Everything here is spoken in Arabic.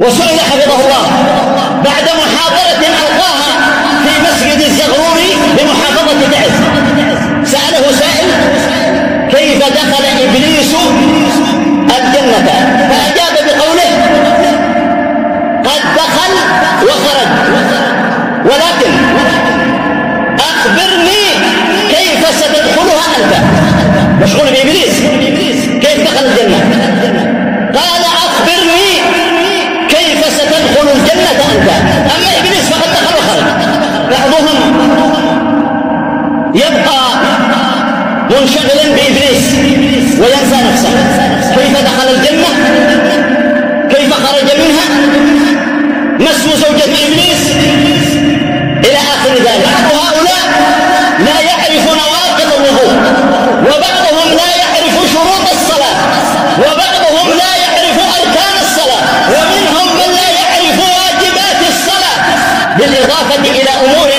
وسئل حفظه الله بعد محاضرة ألقاها في مسجد الزغروري بمحافظة تعز، سأله سائل: كيف دخل إبليس الجنة؟ فأجاب بقوله: قد دخل وخرج، ولكن أخبرني كيف ستدخلها أنت. مشغول بإبليس كيف دخل الجنة. قال: أخبرني كيف ستدخل الجنة أنت. أما إبليس فقد دخل وخرج. بعضهم يبقى منشغلا بإبليس وينسى نفسه، كيف دخل الجنة، كيف خرج منها، مسو زوجة إبليس إلى آخر ذلك. بعض هؤلاء لا يعرف نواقض الوضوء، وبعضهم لا يعرف شروط الصلاة، وبعضهم لا يعرف أركان الصلاة، ومنهم من لا يعرف واجبات الصلاة، بالإضافة إلى أمور